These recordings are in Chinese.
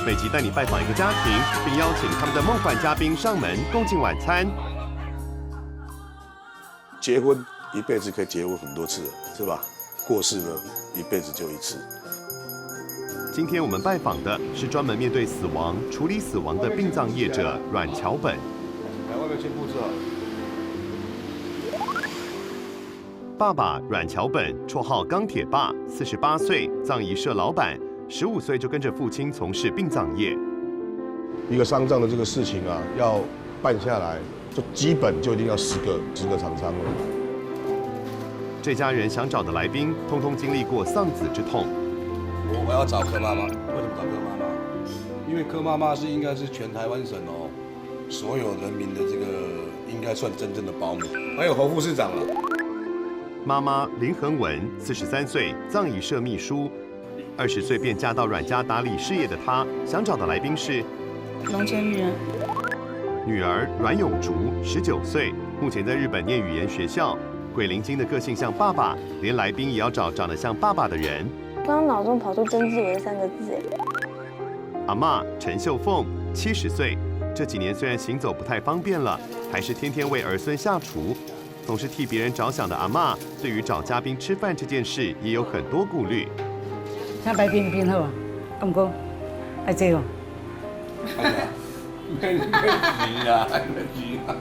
每集带你拜访一个家庭，并邀请他们的梦幻嘉宾上门共进晚餐。结婚一辈子可以结婚很多次，是吧？过世呢，一辈子就一次。今天我们拜访的是专门面对死亡、处理死亡的殡葬业者阮桥本。来，外面先布置好。爸爸阮桥本，绰号钢铁爸，48岁，葬仪社老板，15岁就跟着父亲从事殡葬业。一个丧葬的这个事情啊，要办下来，就基本就一定要10个厂商了。这家人想找的来宾，通通经历过丧子之痛。我要找柯妈妈，为什么找柯妈妈？因为柯妈妈应该是全台湾省所有人民的这个应该算真正的保姆，还有侯副市长了。妈妈林恒文，43岁，葬仪社秘书。20岁便嫁到阮家打理事业的她，想找的来宾是农村女人。女儿阮永竹，19岁，目前在日本念语言学校。鬼灵精的个性像爸爸，连来宾也要找长得像爸爸的人。刚刚脑中跑出曾志伟3个字，阿嬷陈秀凤，70岁，这几年虽然行走不太方便了，还是天天为儿孙下厨。总是替别人着想的阿嬷，对于找嘉宾吃饭这件事也有很多顾虑。请摆冰好啊，咁讲，爱这哦。免钱啊，免钱啊，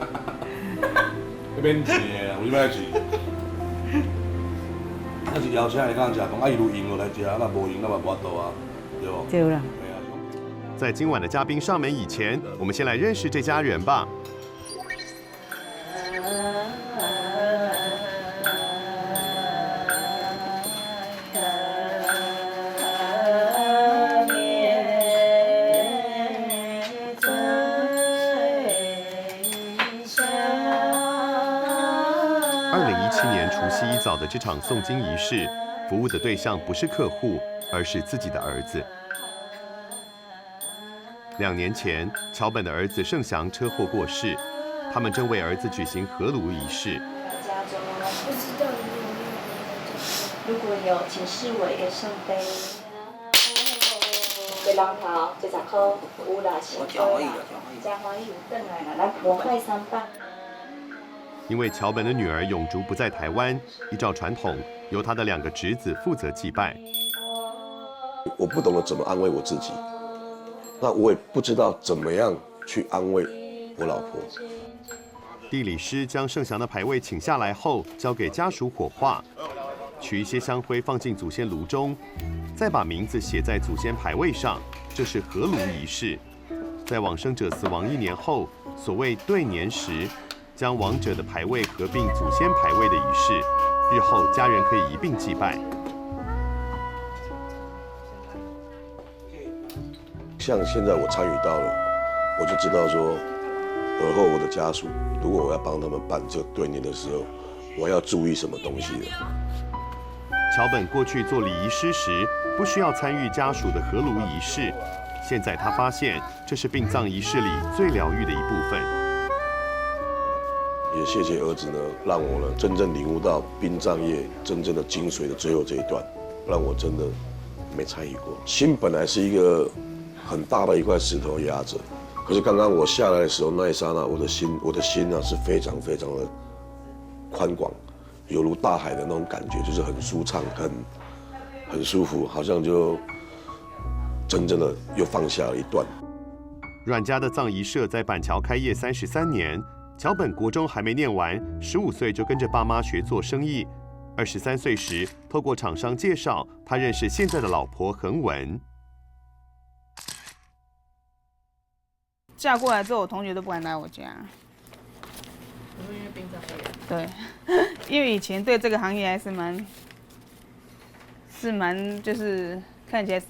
免钱啊，为咩钱？那是邀请来讲食，讲啊，伊有闲落来食，那无闲那嘛无法度啊，对不？对啦。在今晚的嘉宾上门以前，我们先来认识这家人吧。2017年除夕一早的这场诵经仪式，服务的对象不是客户，而是自己的儿子。2年前，桥本的儿子盛祥车祸过世，他们正为儿子举行合炉仪式。家中不知道有没有，如果有，请视为一个圣杯。给人头110块，有啦是多啦，真欢喜有转来啦，来破坏3棒。因为桥本的女儿永竹不在台湾，依照传统，由他的2个侄子负责祭拜。我不懂得怎么安慰我自己，那我也不知道怎么样去安慰我老婆。地理师将盛祥的牌位请下来后，交给家属火化，取一些香灰放进祖先炉中，再把名字写在祖先牌位上，这是合炉仪式。在往生者死亡1年后，所谓对年时，将亡者的牌位合并祖先牌位的仪式，日后家人可以一并祭拜。像现在我参与到了，我就知道说，而后我的家属，如果我要帮他们办这对年的时候，我要注意什么东西了。桥本过去做礼仪师时，不需要参与家属的合炉仪式，现在他发现这是殡葬仪式里最疗愈的一部分。也谢谢儿子呢，让我呢真正领悟到殡葬业真正的精髓的最后这一段，让我真的没参与过。心本来是一个很大的一块石头压着，可是刚刚我下来的时候，那一刹那，我的心啊是非常非常的宽广，犹如大海的那种感觉，就是很舒畅，很舒服，好像就真正的又放下了一段。阮家的葬仪社在板桥开业33年。桥本国中还没念完，15岁就跟着爸妈学做生意。23岁时，透过厂商介绍，他认识现在的老婆恒文。嫁过来之后，我同学都不敢来我家。因为殡葬业。对，因为以前对这个行业还是蛮就是看起来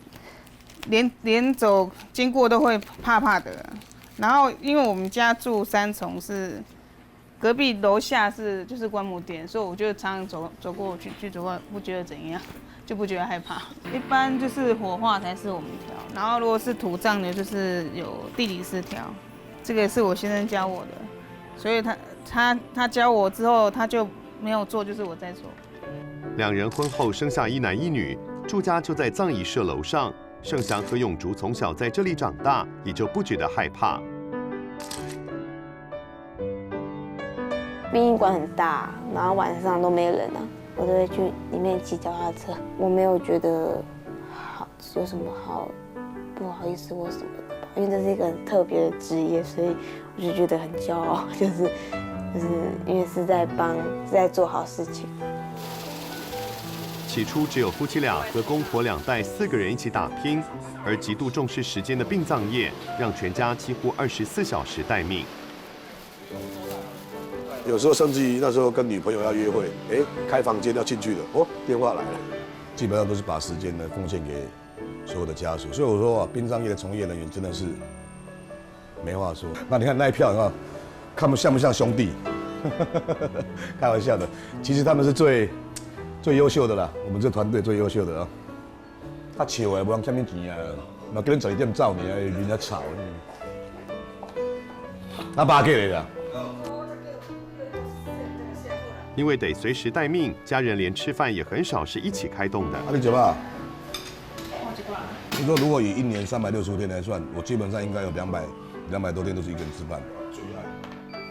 连走经过都会怕怕的。然后，因为我们家住3重，是隔壁楼下就是棺木店，所以我就常常走过去走过，不觉得怎样，就不觉得害怕。一般就是火化才是我们挑，然后如果是土葬的，就是有地理师挑。这个是我先生教我的，所以他教我之后，他就没有做，就是我在做。2人婚后生下1男1女，住家就在葬仪社楼上。盛祥和永竹从小在这里长大，也就不觉得害怕。殡仪馆很大，然后晚上都没人啊，我都会去里面骑脚踏车。我没有觉得好有什么好不好意思或什么的吧，因为这是一个很特别的职业，所以我就觉得很骄傲，就是因为是在做好事情。起初只有夫妻俩和公婆2代4个人一起打拼，而极度重视时间的殡葬业，让全家几乎24小时待命。有时候甚至于那时候跟女朋友要约会，开房间要进去了，电话来了，基本上都是把时间呢奉献给所有的家属。所以我说啊，殡葬业的从业人员真的是没话说。那你看那一票，看像不像兄弟？开玩笑的，其实他们是最优秀的啦，我们这团队最优秀的啊。他笑的无人欠你钱啊，那跟人走一点照你啊，人家吵。那8个人啦。因为得随时待命，家人连吃饭也很少是一起开动的。你几把？你说如果以1年365天来算，我基本上应该有200多天都是一个人吃饭。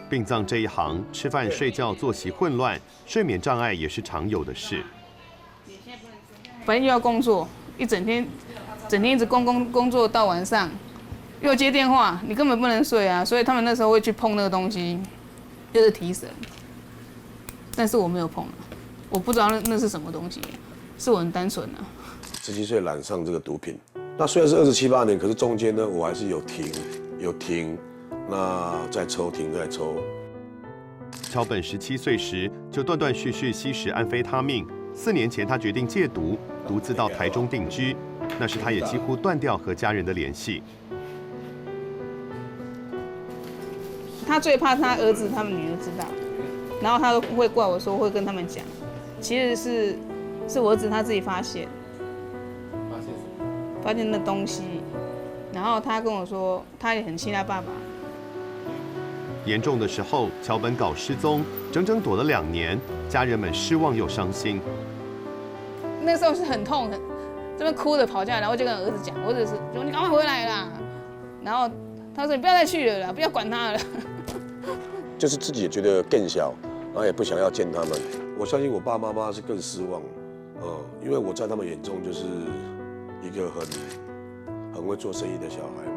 殡葬这一行，吃饭睡觉作息混乱，睡眠障碍也是常有的事。反正又要工作，一整天一直工作到晚上，又接电话，你根本不能睡啊。所以他们那时候会去碰那个东西，就是提神。但是我没有碰，我不知道那是什么东西，是我很单纯啊。17岁染上这个毒品，那虽然是27、8年，可是中间呢，我还是有停，那再抽停再抽。桥本17岁时就断断续续吸食安非他命，4年前他决定戒毒，独自到台中定居。那时他也几乎断掉和家人的联系。他最怕他儿子、他们女儿知道。然后他都会怪我说会跟他们讲，其实是我儿子他自己发现那东西，然后他跟我说他也很气他爸爸。严重的时候，桥本搞失踪，整整躲了2年，家人们失望又伤心。那时候是很痛，这边哭着跑下来，然后就跟儿子讲，我儿子说你赶快回来啦，然后他说你不要再去了啦，不要管他了。就是自己也觉得更小，然后也不想要见他们。我相信我爸妈妈是更失望，因为我在他们眼中就是一个很会做生意的小孩嘛。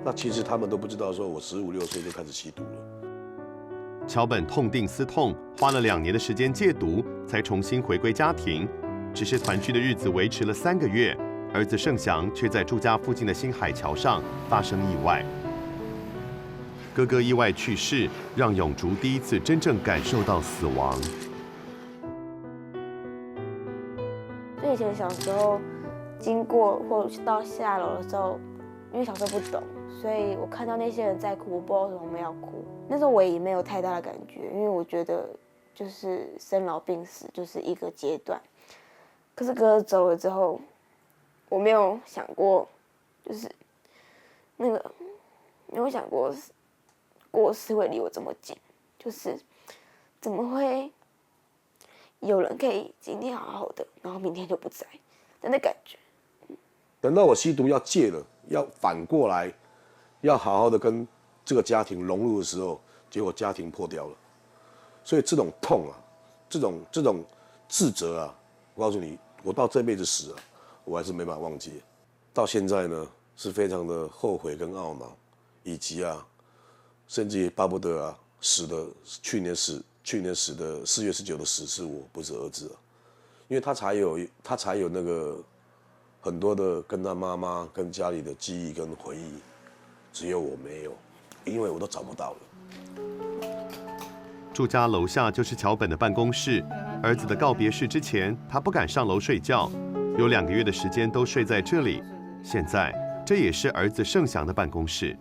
那其实他们都不知道，说我15、16岁就开始吸毒了。桥本痛定思痛，花了2年的时间戒毒，才重新回归家庭。只是团聚的日子维持了3个月，儿子盛祥却在住家附近的新海桥上发生意外。哥哥意外去世，让永竹第一次真正感受到死亡。就以前小时候经过或到下楼的时候，因为小时候不懂，所以我看到那些人在哭，我不知道为什么他们要哭。那时候我也没有太大的感觉，因为我觉得就是生老病死就是一个阶段。可是哥哥走了之后，我没有想过，就是没有想过过世会离我这么近，就是怎么会有人可以今天好好的，然后明天就不在，真的感觉。等到我吸毒要戒了，要反过来，要好好的跟这个家庭融入的时候，结果家庭破掉了。所以这种痛啊，这种自责啊，我告诉你，我到这辈子死啊，我还是没办法忘记。到现在呢，是非常的后悔跟懊恼，以及啊。甚至也巴不得啊，去年死的4月19的死是我，不是儿子啊，因为他才有那个很多的跟他妈妈跟家里的记忆跟回忆，只有我没有，因为我都找不到了。住家楼下就是桥本的办公室，儿子的告别式之前，他不敢上楼睡觉，有2个月的时间都睡在这里。现在这也是儿子盛祥的办公室。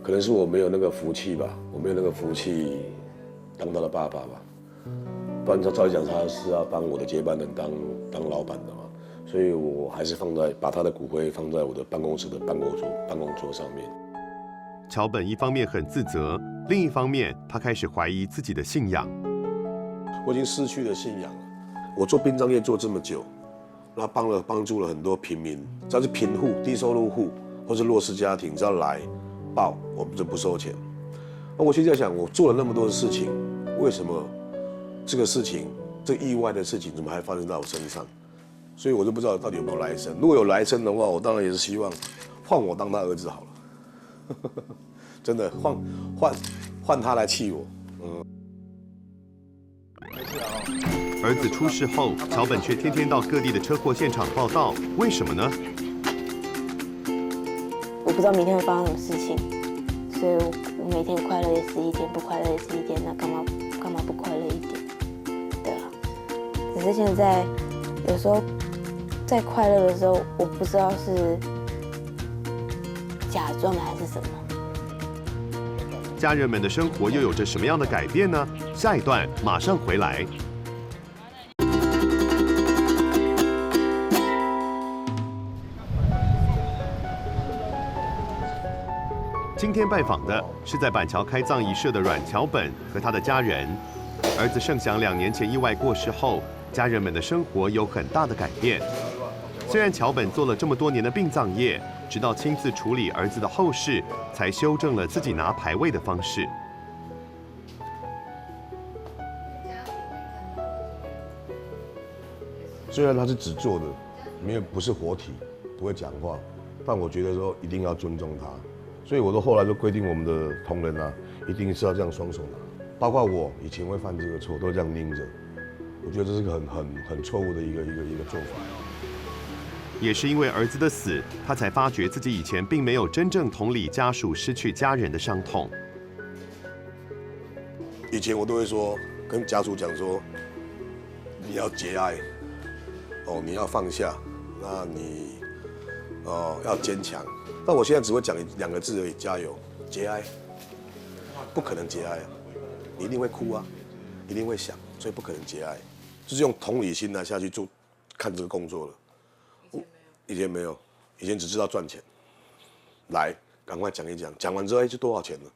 可能是我没有那个福气吧，我没有那个福气当他的爸爸吧，不然照理讲他是要当我的接班人当老板的嘛，所以我还是把他的骨灰放在我的办公室的办公桌上面。桥本一方面很自责，另一方面他开始怀疑自己的信仰。我已经失去了信仰了。我做殡葬业做这么久，然后帮助了很多平民，只要是贫户、低收入户或是弱势家庭，只要来报，我们就不收钱。那我现在想，我做了那么多的事情，为什么这个事情，这意外的事情，怎么还发生在我身上？所以我就不知道到底有没有来生。如果有来生的话，我当然也是希望换我当他儿子好了。真的换他来气我。儿子出事后，桥本却天天到各地的车祸现场报道，为什么呢？我不知道明天会发生什么事情，所以我每天快乐也是一点，不快乐也是一点，那干嘛不快乐一点？对啊，只是现在有时候在快乐的时候，我不知道是假装的还是什么。家人们的生活又有着什么样的改变呢？下一段马上回来。今天拜访的是在板桥开葬仪社的阮桥本和他的家人。儿子盛祥2年前意外过世后，家人们的生活有很大的改变。虽然桥本做了这么多年的殡葬业，直到亲自处理儿子的后事，才修正了自己拿牌位的方式。虽然他是纸做的，不是活体，不会讲话，但我觉得说一定要尊重他，所以我都后来就规定我们的同仁啊，一定是要这样双手拿，包括我以前会犯这个错，都这样拎着，我觉得这是个很错误的一个做法。也是因为儿子的死，他才发觉自己以前并没有真正同理家属失去家人的伤痛。以前我都会说，跟家属讲说，你要节哀，你要放下，那你要坚强。但我现在只会讲2个字而已，加油，节哀。不可能节哀啊，你一定会哭啊，一定会想，所以不可能节哀，就是用同理心下去做看这个工作了。以前没有，以前只知道赚钱。来，赶快讲一讲，讲完之后，这多少钱呢？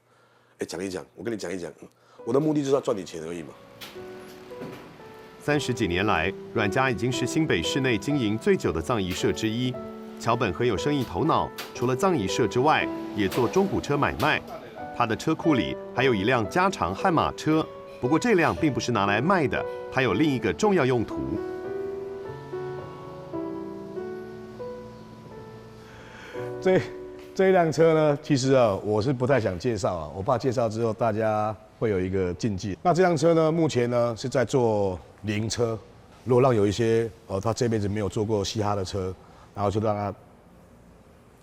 讲一讲，我跟你讲一讲，我的目的就是要赚你钱而已嘛。30几年来，阮家已经是新北市内经营最久的葬仪社之一。桥本很有生意头脑，除了葬仪社之外，也做中古车买卖。他的车库里还有一辆加长悍马车，不过这辆并不是拿来卖的，还有另一个重要用途。这一辆车呢，其实我是不太想介绍啊，我怕介绍之后大家会有一个禁忌。那这辆车呢，目前呢是在做灵车，如果让有一些他这辈子没有坐过嘻哈的车，然后就让他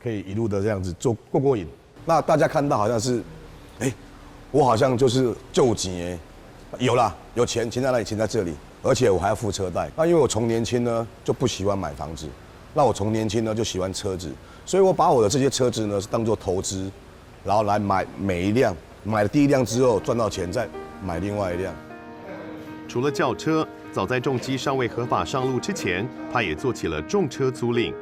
可以一路的这样子坐过瘾。那大家看到好像是，我好像就是救急有啦，有钱在哪里？钱在这里，而且我还要付车贷。那因为我从年轻呢就不喜欢买房子，那我从年轻呢就喜欢车子。所以我把我的这些车子呢是当作投资，然后来买每一辆，买了第一辆之后赚到钱，再买另外一辆。除了轿车，早在重机尚未合法上路之前，他也做起了重车租赁。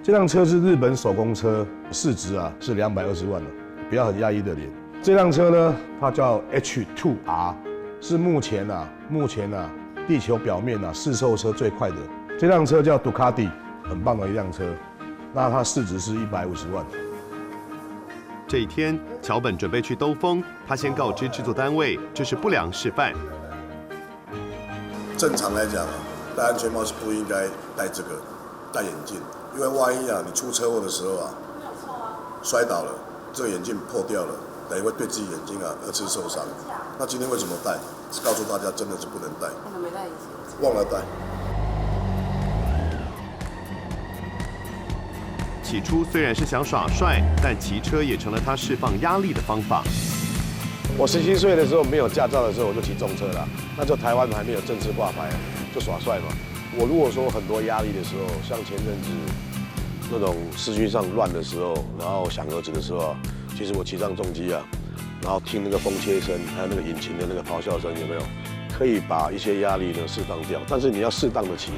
这辆车是日本手工车，市值是220万了，不要很压抑的脸。这辆车呢，它叫 H2R， 是目前地球表面市售车最快的。这辆车叫杜卡迪，很棒的一辆车。那它市值是150万。这一天，桥本准备去兜风，他先告知制作单位这是不良示范。正常来讲戴安全帽是不应该戴眼镜，因为万一你出车祸的时候摔倒了，这个眼镜破掉了，等于会对自己眼睛2次受伤。那今天为什么戴？是告诉大家真的是不能戴。没戴眼镜，忘了戴。起初虽然是想耍帅，但骑车也成了他释放压力的方法。我17岁的时候没有驾照的时候，我就骑重车了。那时候台湾还没有正式挂牌，就耍帅嘛。我如果说很多压力的时候，像前阵子那种市区上乱的时候，然后想儿子的时候，其实我骑上重机然后听那个风切声，还有那个引擎的那个咆哮声，有没有？可以把一些压力呢释放掉，但是你要适当的骑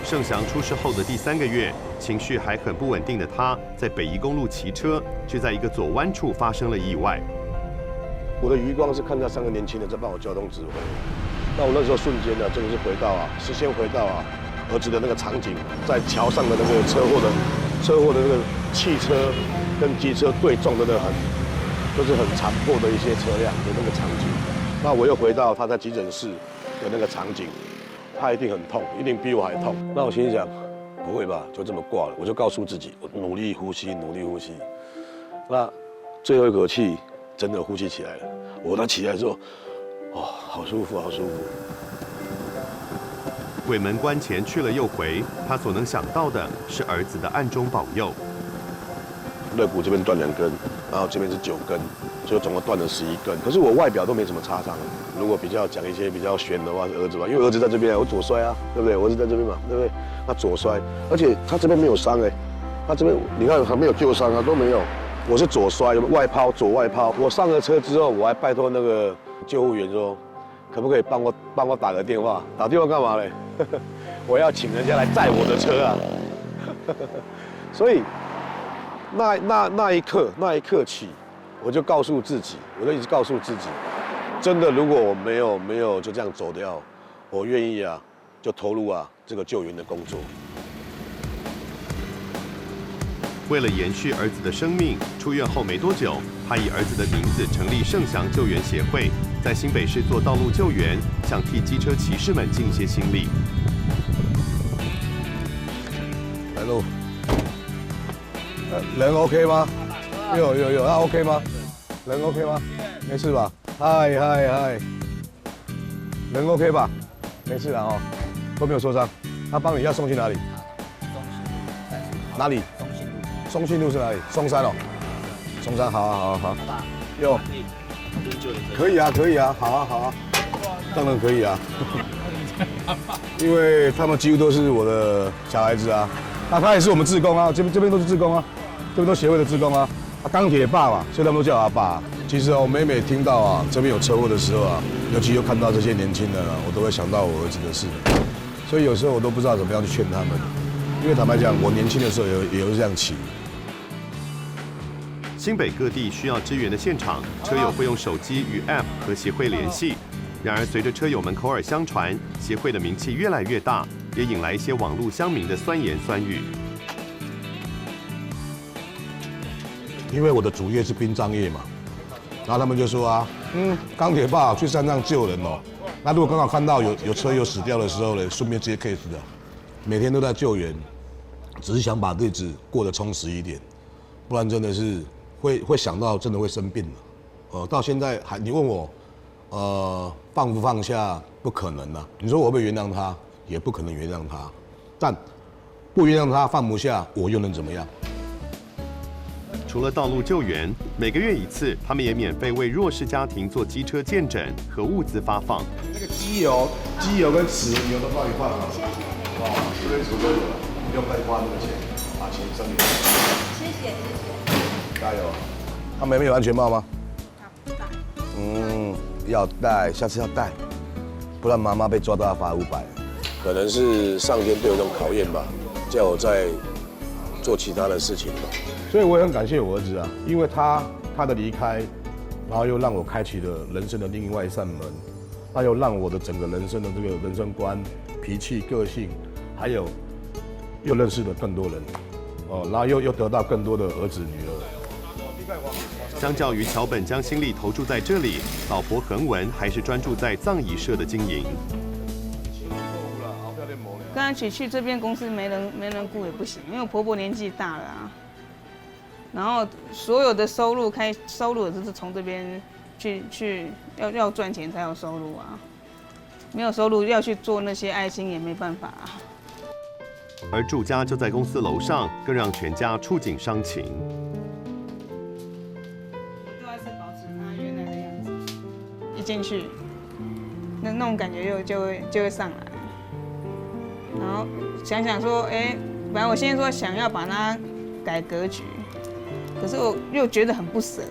盛祥出事后的第3个月，情绪还很不稳定的他，在北宜公路骑车，却在一个左弯处发生了意外。我的余光是看到3个年轻人在帮我交通指挥，那我那时候瞬间呢，真的是是先回到儿子的那个场景，在桥上的那个车祸的那个汽车跟机车对撞的就是很残破的一些车辆的那个场景。那我又回到他在急诊室的那个场景，他一定很痛，一定比我还痛。那我心里想，不会吧，就这么挂了？我就告诉自己，我努力呼吸，努力呼吸。那最后一口气真的呼吸起来了。我起来之后，好舒服，好舒服。鬼门关前去了又回，他所能想到的是儿子的暗中保佑。肋骨这边断2根，然后这边是9根，就总共断了11根。可是我外表都没什么擦伤。如果比较讲一些比较悬的话，是儿子吧，因为儿子在这边，我左摔啊，对不对？我儿子在这边嘛，对不对？他左摔，而且他这边没有伤他这边你看还没有旧伤都没有。我是左摔，左外抛。我上了车之后，我还拜托那个救护员说，可不可以帮我打个电话？打电话干嘛嘞？我要请人家来载我的车啊！所以那一刻起，我就告诉自己，我就一直告诉自己，真的，如果我没有就这样走掉，我愿意就投入这个救援的工作。为了延续儿子的生命，出院后没多久，他以儿子的名字成立盛祥救援协会，在新北市做道路救援，想替机车骑士们尽些心力。来喽，人 OK 吗？有，他 OK 吗？人 OK 吗？没事吧？嗨，人 OK 吧？没事啊都没有受伤。他帮你要送去哪里？哪里？松信路是哪里？松山松山好。有，可以啊，好啊，当然可以啊。因为他们几乎都是我的小孩子啊，那他也是我们志工啊，这边都是志工啊，这边都协会的志工啊，钢铁爸嘛，所以他们都叫他爸。其实我每听到这边有车祸的时候尤其又看到这些年轻人我都会想到我儿子的事，所以有时候我都不知道怎么样去劝他们，因为坦白讲，我年轻的时候也是这样骑。新北各地需要支援的现场，车友会用手机与 App 和协会联系。然而，随着车友们口耳相传，协会的名气越来越大，也引来一些网络乡民的酸言酸语。因为我的主业是殡葬业嘛，然后他们就说钢铁爸去山上救人那如果刚好看到有车友死掉的时候呢，顺便接 case 的，每天都在救援，只是想把日子过得充实一点，不然真的是会想到真的会生病了。到现在你问我，放不放下不可能啊。你说我会不会原谅他，也不可能原谅他。但不原谅他，放不下，我又能怎么样？除了道路救援，每个月1次，他们也免费为弱势家庭做机车健诊和物资发放。那个机油跟豉油都帮你换好了。这边什么都有了，不用再花那个钱，把钱省给你。谢谢。加油！他们有安全帽吗？要戴，下次要戴，不然妈妈被抓到要罚500。可能是上天对我一种考验吧，叫我在做其他的事情吧。所以我也很感谢我儿子因为他的离开，然后又让我开启了人生的另外一扇门，他又让我的整个人生的这个人生观、脾气、个性，还有又认识了更多人，然后又得到更多的儿子女儿。相较于桥本将心力投注在这里，老婆恒文还是专注在葬仪社的经营。刚刚去这边公司没人顾也不行，因为我婆婆年纪大了然后所有的收入也就是从这边去要赚钱才有收入没有收入要去做那些爱心也没办法而住家就在公司楼上，更让全家触景伤情。都还是保持它原来的样子，一进去，那种感觉就会上来。然后想说，本来我现在说想要把它改格局，可是我又觉得很不舍。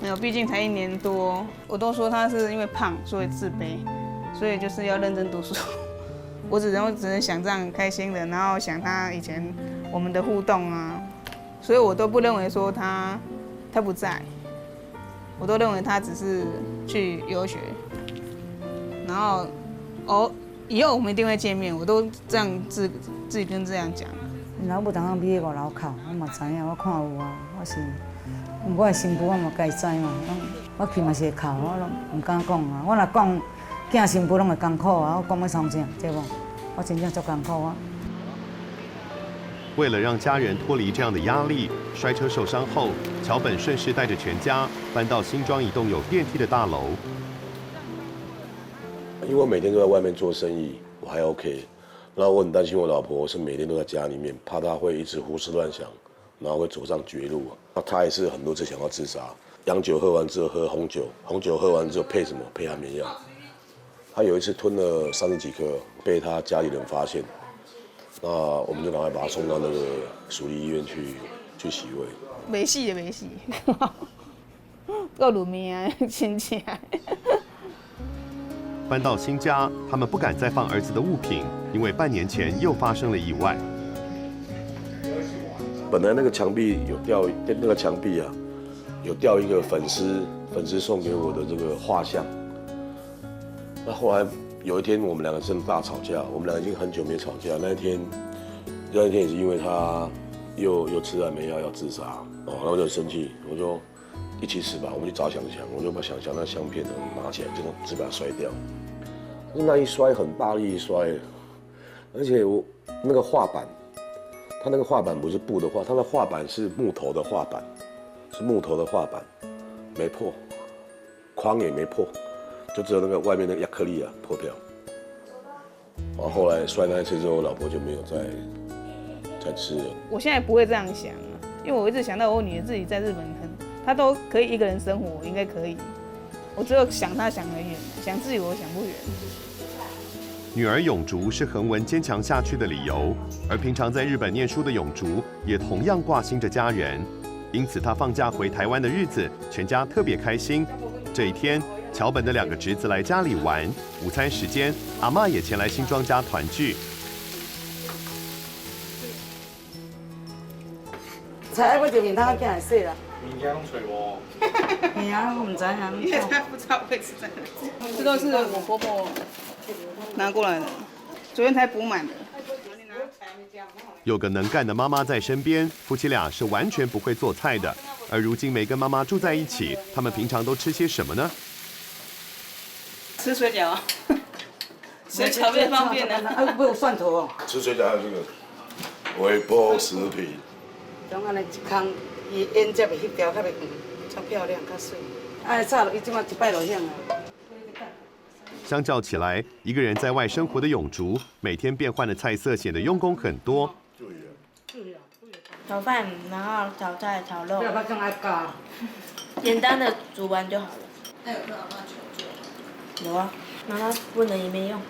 没有，毕竟才1年多，我都说他是因为胖所以自卑，所以就是要认真读书。我只能想这样开心的，然后想他以前我们的互动所以我都不认为说他不在，我都认为他只是去游学，然后以后我们一定会见面，我都这样自己跟这样讲。老母当时米在5楼口，我嘛知影，我看有啊，我的新妇我嘛该知嘛，我去嘛是会哭，我拢唔敢讲啊。我若讲，囝新妇拢会艰苦啊，我讲要创啥，对无？我真正足艰苦啊。为了让家人脱离这样的压力，摔车受伤后，桥本顺势带着全家搬到新庄一栋有电梯的大楼。因为我每天都在外面做生意，我还 OK。然后我很担心我老婆是每天都在家里面，怕她会一直胡思乱想，然后会走上绝路。那她也是很多次想要自杀，洋酒喝完之后喝红酒，红酒喝完之后配什么？配安眠药。她有一次吞了30几颗，被她家里人发现。那我们就赶快把她送到那个属立医院去洗胃。没戏也没戏，够鲁命啊，亲戚。搬到新家，他们不敢再放儿子的物品，因为半年前又发生了意外。本来那个墙壁有掉，那个墙壁啊，有掉一个粉丝送给我的这个画像。那后来有一天，我们两个真的大吵架，我们两个已经很久没吵架。那一天也是因为他又吃安眠药要自杀，然后我就生气，我说一起死吧，我们去找香香，我就把香香那香片拿起来，就直把它摔掉。那一摔很大力一摔，而且我那个画板，它那个画板不是布的画，它的画板是木头的画板，没破，框也没破，就只有那个外面那个亚克力啊破掉。然后后来摔那一次之后，我老婆就没有再吃了。我现在不会这样想，因为我一直想到我女儿自己在日本她都可以一个人生活，我应该可以。我只有想她想很远，想自己我想不远。女儿永竹是恒文坚强下去的理由，而平常在日本念书的永竹也同样挂心着家人，因此她放假回台湾的日子，全家特别开心。这一天，桥本的2个侄子来家里玩，午餐时间，阿嬷也前来新庄家团聚。菜我就面汤囝来洗啦。物件拢找我。嘿啊，我唔知啊。因为她不知道位置在哪，这都是我婆婆拿过来的，昨天才补满的。有个能干的妈妈在身边，夫妻俩是完全不会做菜的。而如今没跟妈妈住在一起，他们平常都吃些什么呢？吃水饺啊，水饺最方便的。啊，不有蒜头哦。吃水饺还有这个微波食品。种安尼一空，伊沿接的迄条较袂远，较漂亮，较水。啊，炒了伊即马一摆落响啊。相较起来，一个人在外生活的永竹，每天变换的菜色显得用功很多。炒饭，然后炒菜、炒肉，不要更爱搞。简单的煮完就好了。那有跟阿妈求救？有啊，妈妈不能也没用。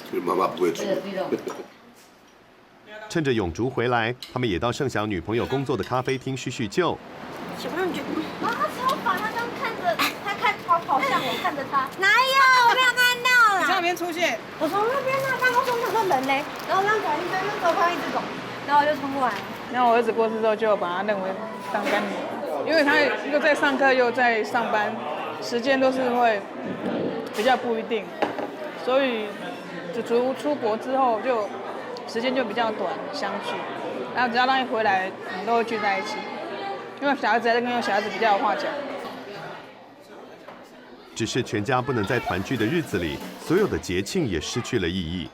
所以妈妈不会煮。趁着永竹回来，他们也到盛祥女朋友工作的咖啡厅叙叙旧。小朋友觉得啊，他超烦，他刚看着他跑向我，看着他。哪有？我没有看到啦。你在那边出现？我从那边办公室想说人嘞，然后我刚转一圈，那时候他一直走，然后我就冲过来。然后我儿子过世之后，就把他认为当干女儿，因为他又在上课又在上班，时间都是会比较不一定，所以就出国之后就时间就比较短相聚，然后只要他一回来，我们都会聚在一起，因为小孩子还是跟小孩子比较有话讲。只是全家不能在团聚的日子里，所有的节庆也失去了意义。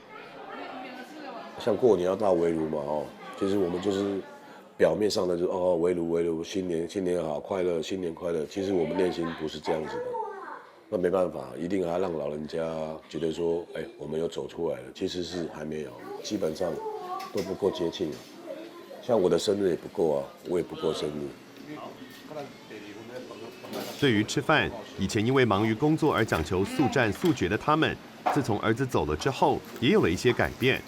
像过年要到围炉嘛，其实我们就是表面上的就是围炉，新年好，快乐，新年快乐。其实我们内心不是这样子的，那没办法，一定还让老人家觉得说，我们有走出来了。其实是还没有，基本上都不过节庆。像我的生日也不够啊，我也不过生日。对于吃饭，以前因为忙于工作而讲求速战速决的他们，自从儿子走了之后，也有了一些改变。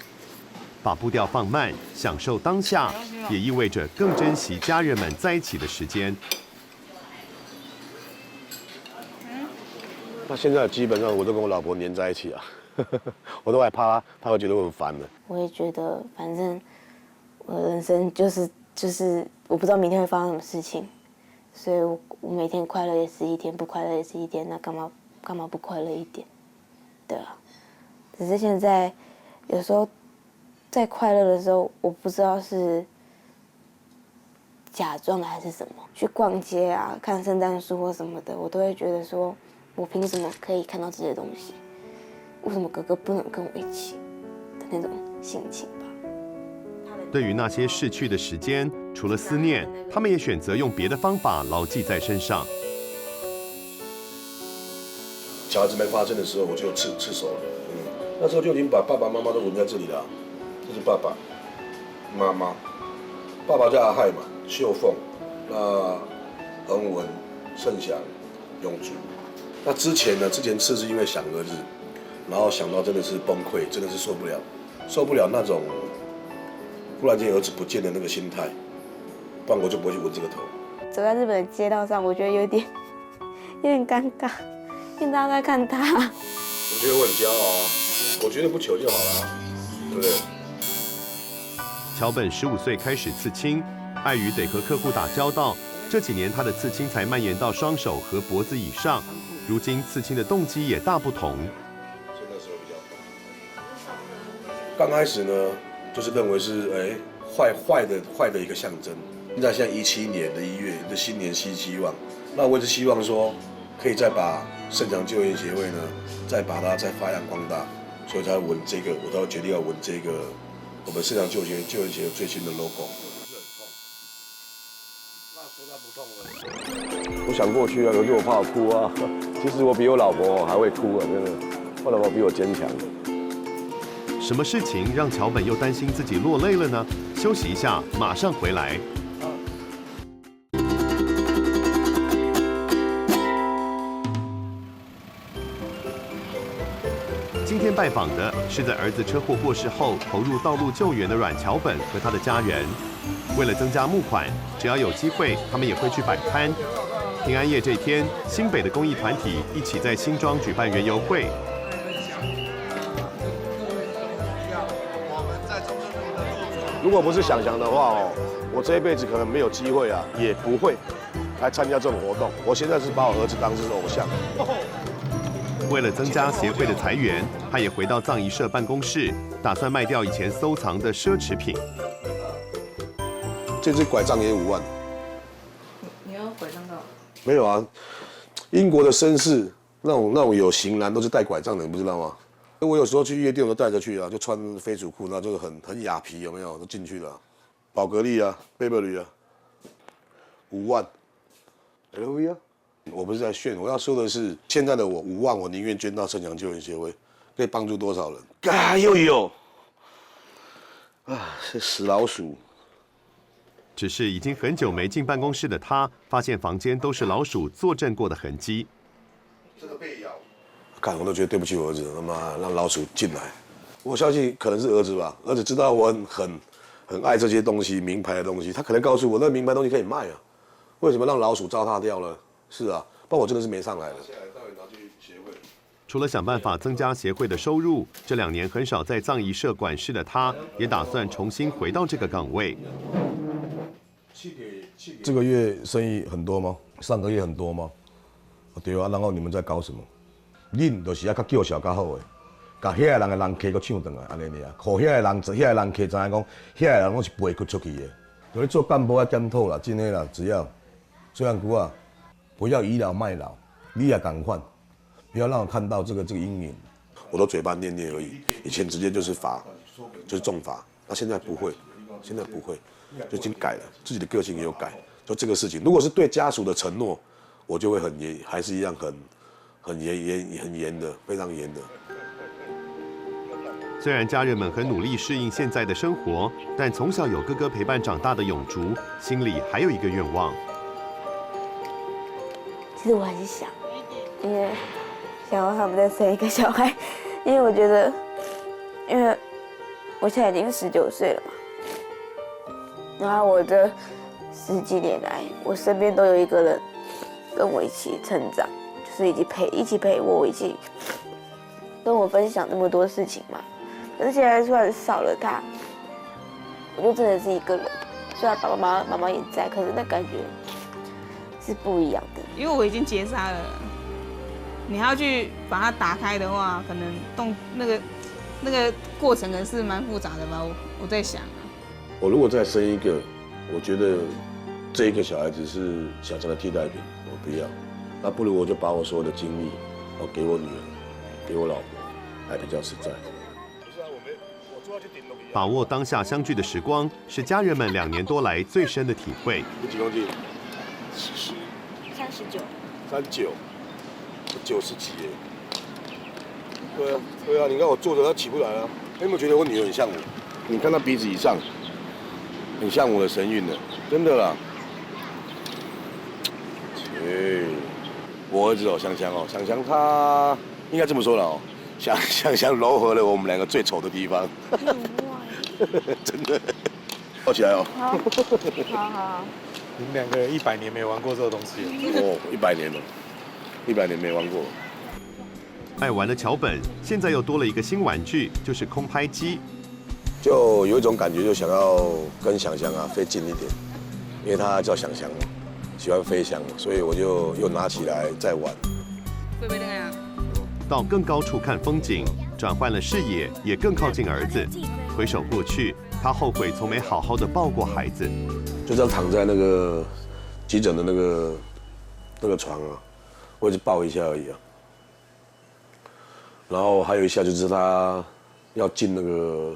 把步调放慢，享受当下，也意味着更珍惜家人们在一起的时间。那现在基本上我都跟我老婆黏在一起啊，我都害怕她会觉得我很烦的。我也觉得，反正我的人生就是我不知道明天会发生什么事情，所以我每天快乐也是一天，不快乐也是一天，那干嘛干嘛不快乐一点？对啊，只是现在有时候在快乐的时候，我不知道是假装的还是什么。去逛街啊，看圣诞树或什么的，我都会觉得说，我凭什么可以看到这些东西？为什么哥哥不能跟我一起的那种心情吧？对于那些逝去的时间，除了思念，他们也选择用别的方法牢记在身上。小孩子没发生的时候，我就刺手了。那时候就已经把爸爸妈妈都纹在这里了。这是爸爸妈妈，爸爸叫阿亥嘛，秀凤，那恒文、盛祥、永竹。那之前刺是因为想儿子，然后想到真的是崩溃，真的是受不了那种忽然间儿子不见的那个心态，不然我就不会去纹这个头。走在日本的街道上，我觉得有点尴尬，因为大家都在看他。我觉得我很骄傲啊，我觉得不求就好了，对不对？桥本15岁开始刺青，碍于得和客户打交道，这几年他的刺青才蔓延到双手和脖子以上。如今刺青的动机也大不同。现在时候比较刚开始呢，就是认为是坏的一个象征。现在17年的1月，这新年新希望，那我一直希望说，可以再把盛祥救援协会呢，再把它再发扬光大，所以才纹这个，我才决定要纹这个我们盛祥救援协会最新的 logo。我想过去啊，可是我怕我哭啊。其实我比我老婆还会哭啊，真的。我老婆比我坚强。什么事情让桥本又担心自己落泪了呢？休息一下，马上回来。今天拜访的是在儿子车祸过世后投入道路救援的阮桥本和他的家人。为了增加募款，只要有机会，他们也会去摆摊。平安夜这天，新北的公益团体一起在新庄举办园游会。如果不是想的话我这一辈子可能没有机会啊，也不会来参加这种活动。我现在是把我儿子当成偶像。为了增加协会的财源，他也回到葬仪社办公室，打算卖掉以前收藏的奢侈品。这只拐杖也5万。你要拐杖干嘛？没有啊，英国的绅士那种有型男都是带拐杖的，你不知道吗？我有时候去夜店我都带着去啊，就穿飞鼠裤，那就是很雅皮，有没有？都进去了。宝格丽啊，贝贝吕啊，5万 ，LV 啊。我不是在炫，我要说的是，现在的我5万，我宁愿捐到盛祥救援协会，可以帮助多少人？又有啊，是死老鼠。只是已经很久没进办公室的他，发现房间都是老鼠坐镇过的痕迹。这个被咬，看我都觉得对不起我儿子，他妈让老鼠进来。我相信可能是儿子吧，儿子知道我很爱这些东西，名牌的东西，他可能告诉我那名牌东西可以卖啊，为什么让老鼠糟蹋掉了？是啊，不然我真的是没上来了。除了想办法增加协会的收入，这2年很少在葬仪社管事的他，也打算重新回到这个岗位。这个月生意很多吗？上个月很多吗？对啊，然后你们在搞什么？恁就是要较叫小较好诶，甲遐个人的人客搁抢转来，安尼尔，互遐个人客知影讲，遐个人拢是飞出去的。所以做干部要检讨啦，真诶啦，只要这样句啊，不要倚老卖老，你也赶快，不要让我看到这个阴影。我都嘴巴念念而已，以前直接就是罚，就是重罚，那现在不会，就已经改了，自己的个性也有改。就这个事情，如果是对家属的承诺，我就会很严，还是一样很严的，非常严的。虽然家人们很努力适应现在的生活，但从小有哥哥陪伴长大的永竹，心里还有一个愿望。其实我很想，因为想要他们再生一个小孩，因为我觉得，因为我现在已经19岁了嘛。然后我这10几年来，我身边都有一个人跟我一起成长，就是一起陪我，一起跟我分享那么多事情嘛。可是现在突然少了他，我就真的是一个人。虽然爸爸妈妈也在，可是那感觉是不一样的。因为我已经结扎了，你还要去把它打开的话，可能那个过程可能是蛮复杂的吧。我在想啊。我如果再生一个，我觉得这一个小孩子是想象的替代品，我不要。那不如我就把我所有的精力，给我女儿，给我老婆，还比较实在。把握当下相聚的时光，是家人们2年多来最深的体会。你几公斤39。90几耶。对啊，你看我坐着，他起不来啊。有没有觉得我女儿很像我？你看她鼻子以上，很像我的神韵的，真的啦。我儿子香香他应该这么说了香香糅合了我们2个最丑的地方。真的，抱起来哦。好。你们2个100年没玩过这个东西哦，100年了，100年没玩过。爱玩的桥本现在又多了一个新玩具，就是空拍机。就有一种感觉，就想要跟香香飞近一点，因为她叫香香嘛，喜欢飞翔嘛，所以我就又拿起来再玩。会不会那样？到更高处看风景，转换了视野，也更靠近儿子。回首过去，他后悔从没好好的抱过孩子。就这样躺在那个急诊的那个床我只抱一下而已然后还有一下就是他要进那个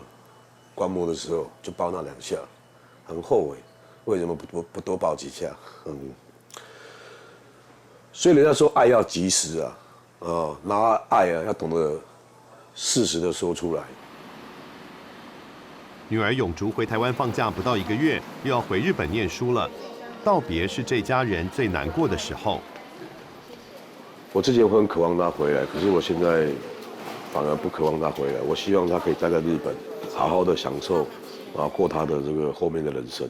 棺木的时候，就抱那2下，很后悔，为什么不多抱几下？所以人家说爱要及时然后爱要懂得适时的说出来。女儿永竹回台湾放假不到1个月，又要回日本念书了。道别是这家人最难过的时候。我之前会很渴望他回来，可是我现在反而不渴望他回来。我希望他可以待在日本，好好的享受，过他的这个后面的人生，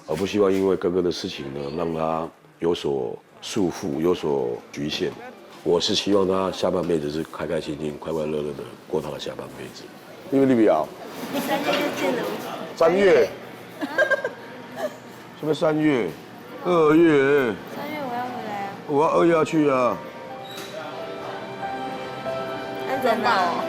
而不希望因为哥哥的事情呢，让他有所束缚，有所局限。我是希望他下半辈子是开开心心、快快乐乐的过他的下半辈子。因为利比亚3月就见了，3月，什么3月？2月。3月我要回来啊。我要2月要去啊。那真的哦。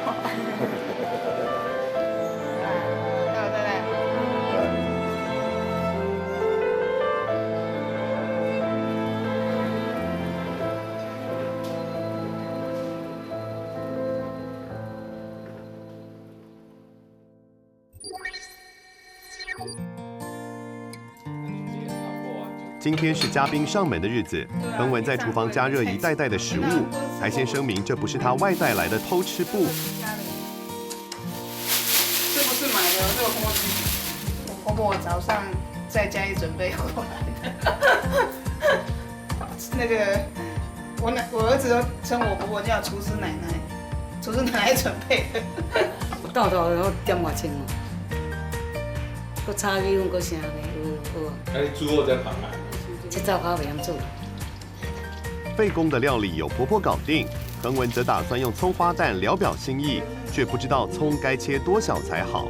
今天是嘉宾上门的日子，恒文在厨房加热一袋袋的食物，还先声明这不是他外带来的偷吃布。这不是买的，这个锅是我婆婆早上在家里准备过来的。那个我儿子都称我婆婆叫厨师奶奶，厨师奶奶准备的。豆豆要点外千哦，搁炒米粉搁啥的，有。那你猪肉在旁啊？这灶烤袂晓做。费工的料理有婆婆搞定，恒文则打算用葱花蛋聊表心意，却不知道葱该切多小才好。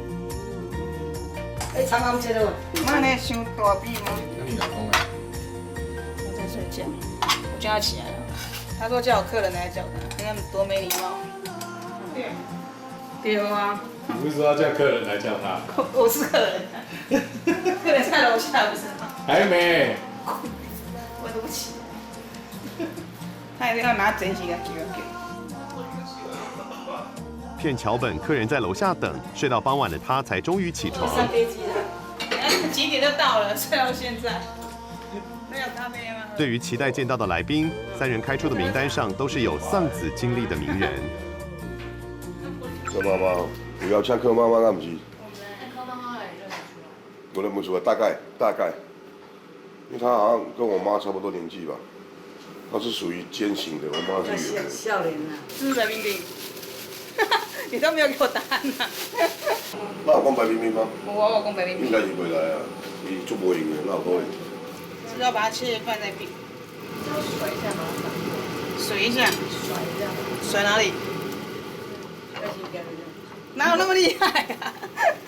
常常切了。妈呢，伤大笔吗？那你老公啊？我在睡觉，我叫他起来了。他说叫我客人来叫他，你看多没礼貌。对啊。你不是说要叫客人来叫他？我是客人，客人在楼下不是吗？还没。我对不起。他一定要拿整齐的给我给。骗桥本客人在楼下等，睡到傍晚的他才终于起床。上飞机了，几点就到了，睡到现在。没有咖啡吗？对于期待见到的来宾，3人开出的名单上都是有丧子经历的名人。柯妈妈，你要请柯妈妈，不是？我认不出来，大概，因为她好像跟我妈差不多年纪吧，她是属于尖型的，我妈是圆的。少年啊。是不是白冰冰？你都没有给我答案呐。那有讲白冰冰吗？我讲白冰冰。应该是袂来啊，伊做无用的，那有可能。是要把它切放在冰。甩一下吗？水一下。甩一下。甩哪里？哪有那么厉害啊？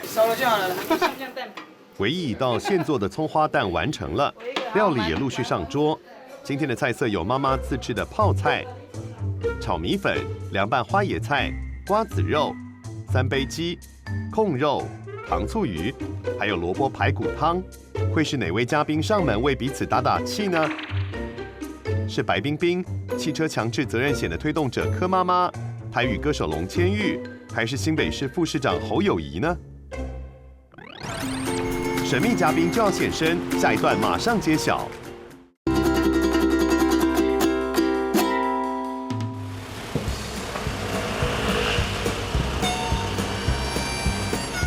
熟了就好了啦。像不像蛋饼？唯一一道现做的葱花蛋完成了，料理也陆续上桌。今天的菜色有妈妈自制的泡菜，炒米粉、凉拌花椰菜、瓜子肉、三杯鸡、控肉、糖醋鱼，还有萝卜排骨汤。会是哪位嘉宾上门为彼此打打气呢？是白冰冰、汽车强制责任险的推动者柯妈妈、台语歌手龙千玉，还是新北市副市长侯友宜呢？神秘嘉宾就要现身，下一段马上揭晓。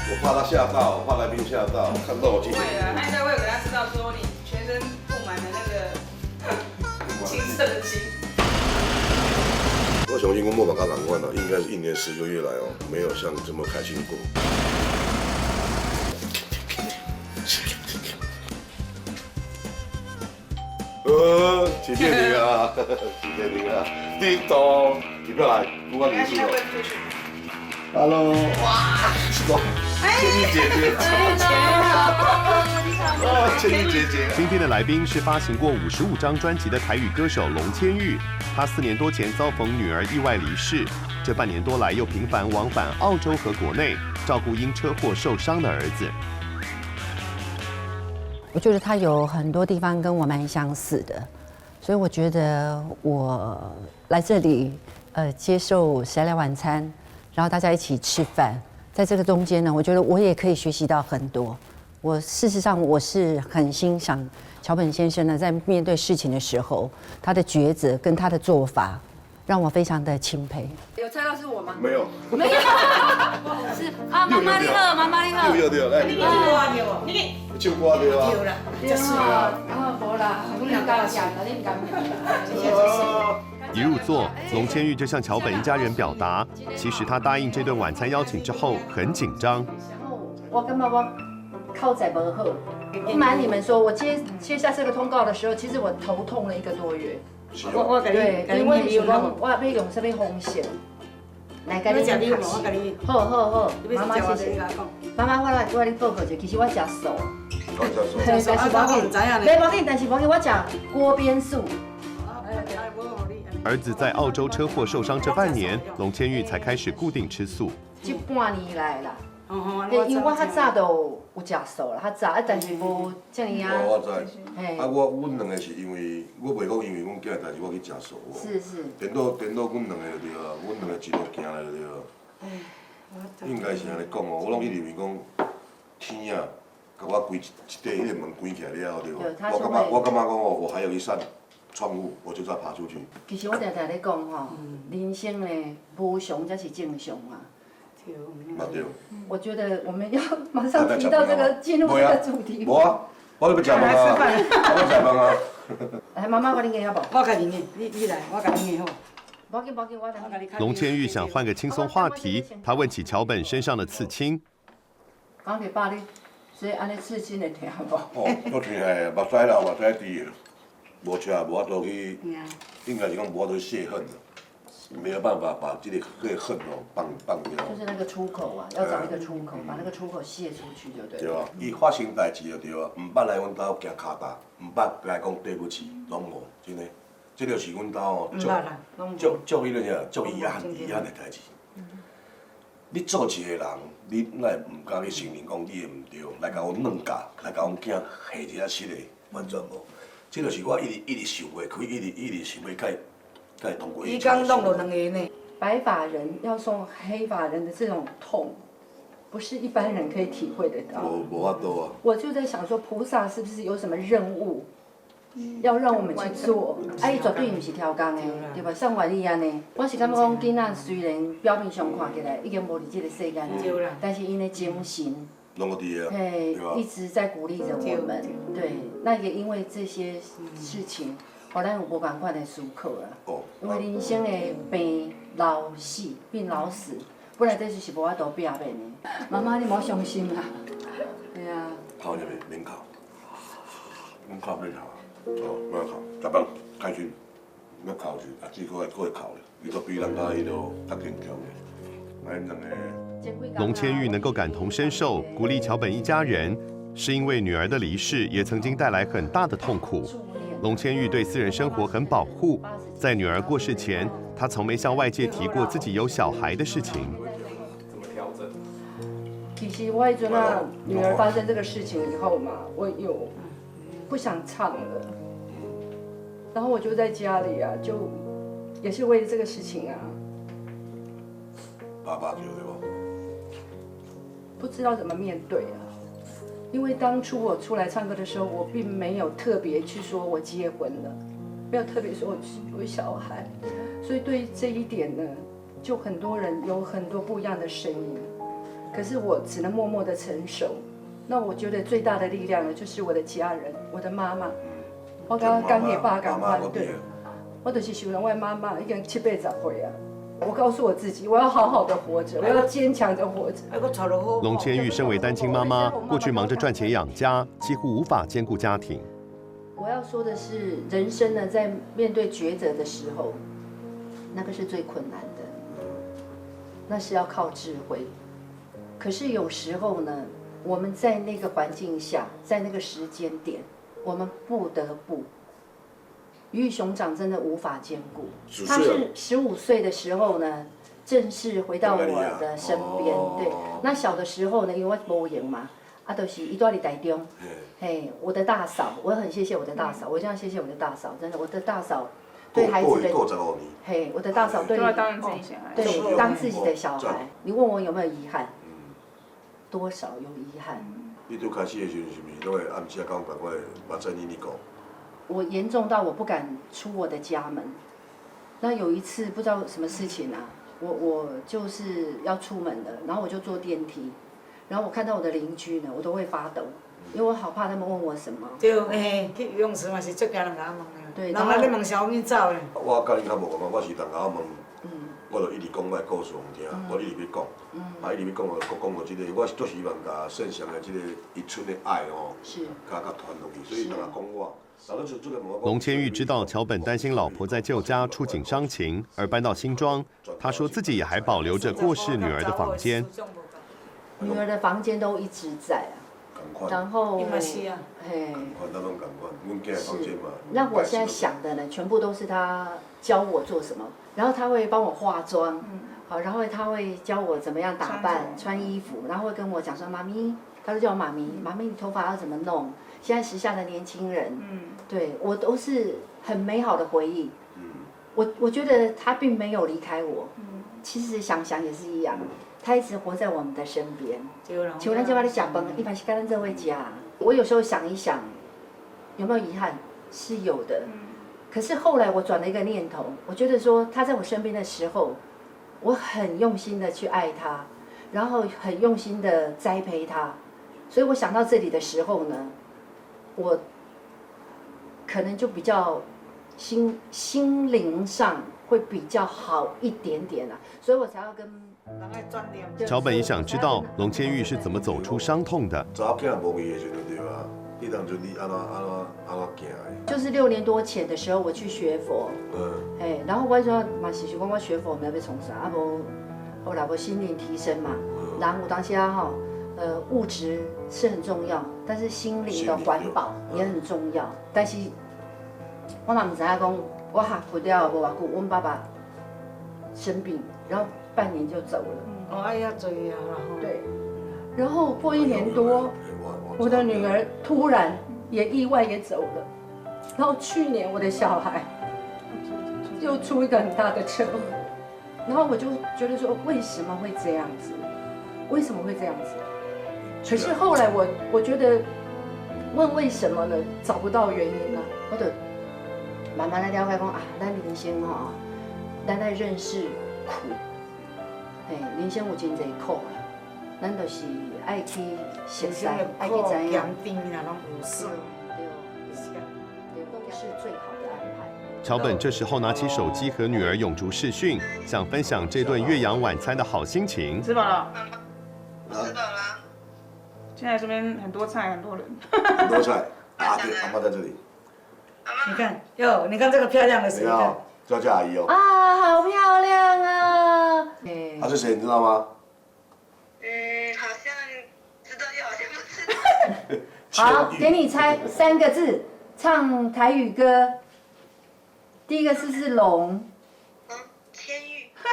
我怕他吓到，我怕来宾吓到，看到我今天。会啊，他应该会给他知道说你全身布满了那个青色的筋。我相信我莫把他赶快了，应该是1年10个月来哦，没有像这么开心过。谢谢你啊，谢谢你啊，叮咚，你不要来，不管你是哦。Hello， 哇，千玉姐姐，千玉姐姐。今天的来宾是发行过55张专辑的台语歌手龙千玉。他4年多前遭逢女儿意外离世，这半年多来又频繁往返澳洲和国内，照顾因车祸受伤的儿子。我觉得他有很多地方跟我蛮相似的，所以我觉得我来这里，接受谁来晚餐，然后大家一起吃饭，在这个中间呢，我觉得我也可以学习到很多。事实上我是很欣赏桥本先生呢，在面对事情的时候，他的抉择跟他的做法，让我非常的钦佩。有猜到是我吗？没有，没有，是啊，妈妈你好，妈妈你好。对，来，你唱歌对啊。有啦，就是啊，无啦，我两家讲了，你唔敢。谢谢。一入座，龙千玉就向桥本一家人表达，其实他答应这顿晚餐邀请之后很紧张。我感觉我口才不好，不瞒你们说，我接下这个通告的时候，其实我头痛了1个多月。我对，因为你讲我要用什么风险来跟你讲学习。好，妈妈谢谢。妈妈，我来你报告一下，其实我吃素。但是无要紧，没要紧，但是无要紧，我吃锅边素。儿子在澳洲车祸受伤这半年，龙千玉才开始固定吃素。这半年来啦，因为我较早都有吃素啦，较早，但是无这样啊。我知。阮两个是因为我袂讲因为阮囝的代志我去食素。是。颠倒阮两个就对啊，阮两个一路行来就对啊。应该是安尼讲哦，我拢一直认为讲天啊，甲我关一块迄个门关起来了对吧？我感觉讲哦，我还有一扇窗户，我就再爬出去。其实我常常咧讲吼，人生咧无常才是正常啊。嘛对。我觉得我们要马上提到这个，进入这个主题。无啊，我要食饭啊，我要食饭啊。来，妈妈，我恁个好不？我甲你念，你来，我甲你念好。龙千玉想换个轻松话题，他问起桥本身上的刺青。讲你爸你，所以安尼刺青会疼无？哦，都疼诶，目屎流，目屎滴诶，无吃无法度去，应该是讲无法度泄恨的，没有办法把这个恨哦放掉。就是那个出口啊，要找一个出口，把那个出口泄出去就对。对啊，伊发生代志就对啊，唔捌来阮兜行骹踏，唔捌来讲对不起，拢无，真诶。这就是阮兜哦，足迄个啥，足遗憾的代志。你做一个人，你乃唔敢去承认讲你的唔对，来甲我软教，来甲阮囝下一下失个，完全无。这就是我一直想袂开，一直想要甲通过。伊刚弄了2个呢。白发人要送黑发人的这种痛，不是一般人可以体会得到。无法度啊。我就在想说，菩萨是不是有什么任务？要让我们去做，伊绝对毋是挑工的，对吧？像我你安尼，我是感觉讲囡仔虽然表面上看起来已经无伫这个世间了，但是因的精神，嘿，一直在鼓励着我们。对，那也因为这些事情，互咱有无共款的思考啊。因为人生的病、老、死、变老死，本来这就是无法度避免的。妈妈，你莫伤心啦。对啊。考入免考，免考免考。哦，我要考，逐班开训，要考试，啊，只个会考的，伊都比人家伊都较坚强的，咱两个。龙千玉能够感同身受，鼓励桥本一家人，是因为女儿的离世也曾经带来很大的痛苦。龙千玉对私人生活很保护，在女儿过世前，他从没向外界提过自己有小孩的事情。怎么调整？其实我迄阵啊，女儿发生这个事情以后嘛，我有不想唱了，然后我就在家里啊，就也是为了这个事情啊，爸爸就对吧？不知道怎么面对啊。因为当初我出来唱歌的时候，我并没有特别去说我结婚了，没有特别说我有小孩，所以对这一点呢，就很多人有很多不一样的声音。可是我只能默默的承受。那我觉得最大的力量呢，就是我的家人，我的妈妈。我刚刚给爸赶快，对，我就是想到我的妈妈已经70、80岁啊。我告诉我自己，我要好好的活着，我要坚强的活着。龙千玉身为单亲妈妈，过去忙着赚钱养家，几乎无法兼顾家庭。我要说的是，人生呢，在面对抉择的时候，那个是最困难的，那是要靠智慧。可是有时候呢，我们在那个环境下，在那个时间点，我们不得不。鱼与熊掌真的无法兼顾。他是15岁的时候呢，正式回到我的身边。对，那小的时候呢，因为我无闲嘛，就是伊住在台中。嘿，我的大嫂，我很谢谢我的大嫂，我一定要谢谢我的大嫂，真的，我的大嫂对孩子的，嘿，我的大嫂对，对，当自己的小孩。你问我有没有遗憾？多少有遗憾。你拄开始的时候是不是都会暗时啊，赶快把这妮妮讲？我严重到我不敢出我的家门。那有一次不知道什么事情啊，我就是要出门了，然后我就坐电梯，然后我看到我的邻居呢，我都会发抖，因为我好怕他们问我什么。对，去游泳池嘛是最惊人甲问的。对，人家咧问啥，我咪走咧。我甲你较无共，我是人家问，我就一直讲我的故事互听，我一直要讲，一直要讲哦，讲到这个，我是最希望甲圣上的这个一寸的爱哦，甲传落去，所以人家讲我。龙千玉知道桥本担心老婆在旧家出景伤情，而搬到新庄。他说自己也还保留着过世女儿的房间。女儿的房间都一直在啊。然后，嘿，是。那我现在想的呢，全部都是他教我做什么，然后他会帮我化妆，好，然后他会教我怎么样打扮、穿衣服，然后会跟我讲说：“妈咪，他就叫我妈咪，妈咪，你头发要怎么弄？”现在时下的年轻人，对我都是很美好的回忆。我觉得他并没有离开我，其实想想也是一样，他一直活在我们的身边。像咱这摆咧食饭，一般是跟咱做伙食。我有时候想一想，有没有遗憾？是有的。可是后来我转了一个念头，我觉得说他在我身边的时候，我很用心的去爱他，然后很用心的栽培他。所以我想到这里的时候呢，我可能就比较心灵上会比较好一点点啦，所以我才要跟桥本也想知道龙千玉是怎么走出伤痛的。就是6年多前的时候，我去学佛，然后我说嘛是想讲我学佛，我们要从啥？无后来我心灵提升嘛，然后当下哈。物质是很重要，但是心灵的环保也很重要。但是我嘛唔知影讲，我学佛了无偌久，阮爸爸生病，然后半年就走了。哎呀，对呀。对，然后过1年多，我的女儿突然也意外也走了。然后去年我的小孩又出一个很大的车祸，然后我就觉得说，为什么会这样子？为什么会这样子？可是后来我觉得问为什么呢，找不到原因了，我就慢慢的了解讲啊，咱人生吼，咱来认识苦，人生有真侪苦啦，咱就是爱去熟悉，爱去知影。都是最好的安排。桥本这时候拿起手机和女儿永竹视讯，想分享这顿岳阳晚餐的好心情。吃饱了。吃饱了。现在这边很多菜，很多人。很多菜，阿妈在这里。你看，哟，你看这个漂亮的谁？好，叫阿姨哦。啊，好漂亮啊！他是谁，你知道吗？好像知道，又好像不知道。好，给你猜3个字，唱台语歌。第一个字是龙，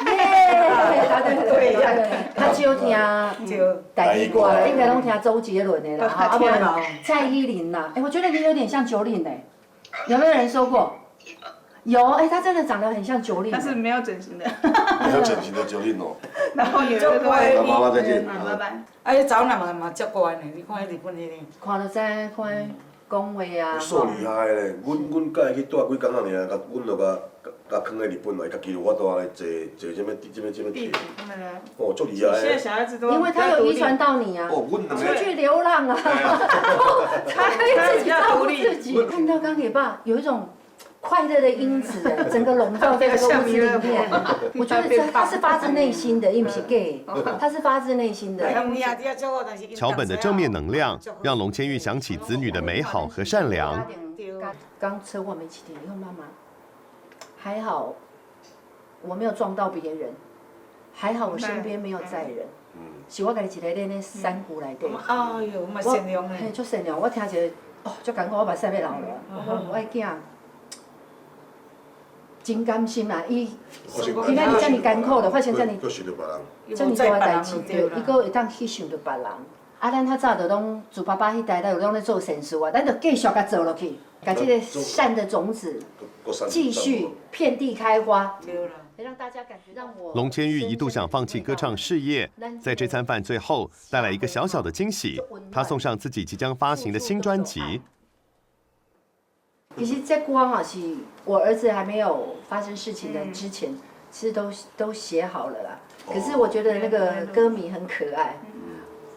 对，他只有听台语歌啦，应该拢听周杰伦的啦，啊不然蔡依林啦，我觉得你有点像九令嘞，有没有人说过？有，他真的长得很像九令，但是没有整形的。没有整形的九令哦。然后有的会，妈妈再见。拜拜。哎，早那嘛足乖呢，你看日本迄个。看就知，看讲话啊。瘦厉害咧，阮甲伊去住几工仔尔，阮就甲囥喺日本来，家己我都安尼坐这边摕。哦，足厉害。现在小孩子都因为他有遗传到你啊。哦，阮出去流浪啊，他可以自己照顾自己。看到钢铁爸有一种。快乐的因子，整个笼罩在这个屋子里面。我觉得他是发自内心的，也不是 gay， 他是发自内心的。桥本的正面能量让龙千玉想起子女的美好和善良。刚车祸没几天，以后妈妈还好，我没有撞到别人，还好我身边没有载人。是我家己一个人咧山谷内底。哎呦，嘛善良诶。嘿，足善良。我听一个，足感慨，我目屎要流了。我爱囝。真甘心啊！伊今仔日遮尔艰苦的，发生遮尔大个代志，对，伊阁会当去想着别人。咱较早着拢自爸爸迄代有拢咧做善事啊，咱着继续甲做落去，甲这个善的种子继续遍地开花。让大家感觉让我。龙千玉一度想放弃歌唱事业，在这餐饭最后带来一个小小的惊喜，他送上自己即将发行的新专辑。其实这歌啊，是我儿子还没有发生事情的之前，其实都写好了啦。可是我觉得那个歌迷很可爱，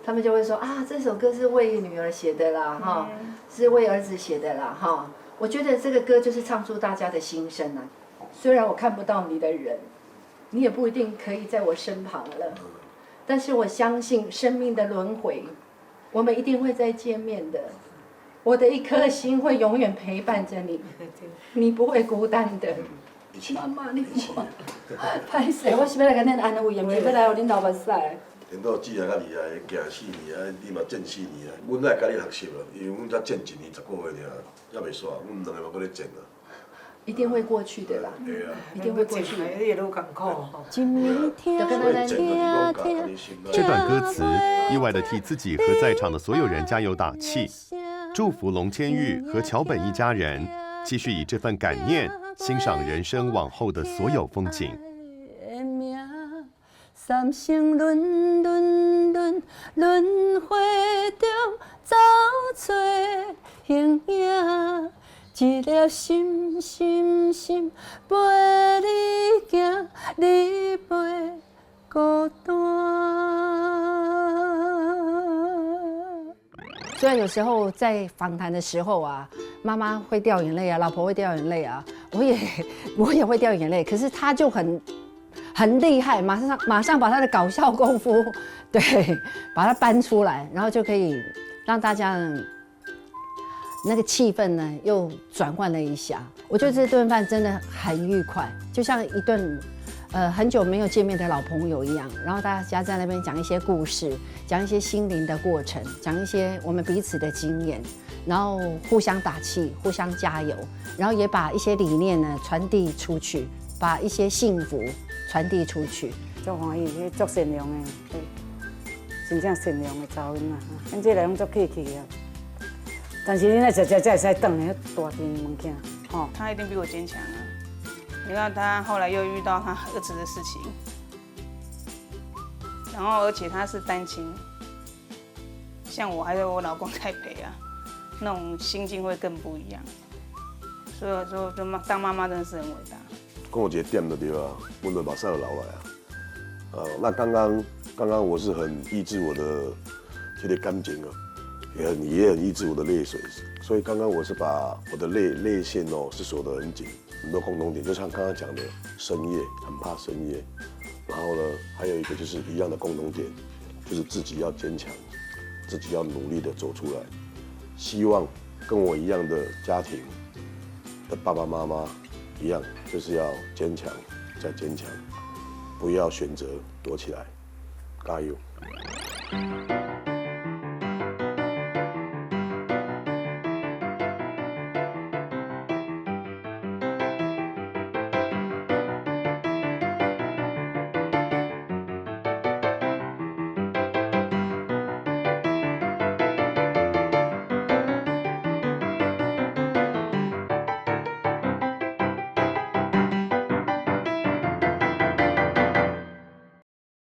他们就会说啊，这首歌是为女儿写的啦，哈，是为儿子写的啦，哈。我觉得这个歌就是唱出大家的心声啊。虽然我看不到你的人，你也不一定可以在我身旁了，但是我相信生命的轮回，我们一定会再见面的。我的一颗心会永远陪伴着你，你不会孤单的。妈妈，你看，歹势，我是要来甲恁安慰，唔是要来互恁流目屎。领导既然较厉害，行4年啊，你嘛见4年啊，阮来甲你学习了，因为阮才见1年10个月尔，还袂煞，阮2个嘛搁咧见啊。一定会过去的啦，一定会过去。这段歌词意外地替自己和在场的所有人加油打气，祝福龙千玉和桥本一家人继续以这份感念欣赏人生往后的所有风景。三生轮回中走找形影。一粒心陪你行，你袂孤单。虽然有时候在访谈的时候啊，妈妈会掉眼泪啊，老婆会掉眼泪啊，我也会掉眼泪，可是他就很厉害，马上把他的搞笑功夫，对，把它搬出来，然后就可以让大家那个气氛呢又转换了一下。我觉得这顿饭真的很愉快，就像一顿很久没有见面的老朋友一样。然后大家在那边讲一些故事，讲一些心灵的过程，讲一些我们彼此的经验，然后互相打气，互相加油，然后也把一些理念呢传递出去，把一些幸福传递出去。足欢喜，足善良的，真正善良的查囡仔，咱这来拢足客气的。但是你那食才会使转来大件物件，吼。他一定比我坚强啊！你看他后来又遇到他儿子的事情，然后而且他是单亲，像我还有我老公在陪啊，那种心境会更不一样。所以说，就当妈妈真的是很伟大。讲有一个点就对啊，阮的目屎就流来啊。那刚刚我是很抑制我的这个感情啊。也很抑制我的泪水，所以刚刚我是把我的泪腺是锁得很紧，很多共同点，就像刚刚讲的深夜，很怕深夜，然后呢，还有一个就是一样的共同点，就是自己要坚强，自己要努力的走出来。希望跟我一样的家庭的爸爸妈妈一样，就是要坚强再坚强，不要选择躲起来，加油！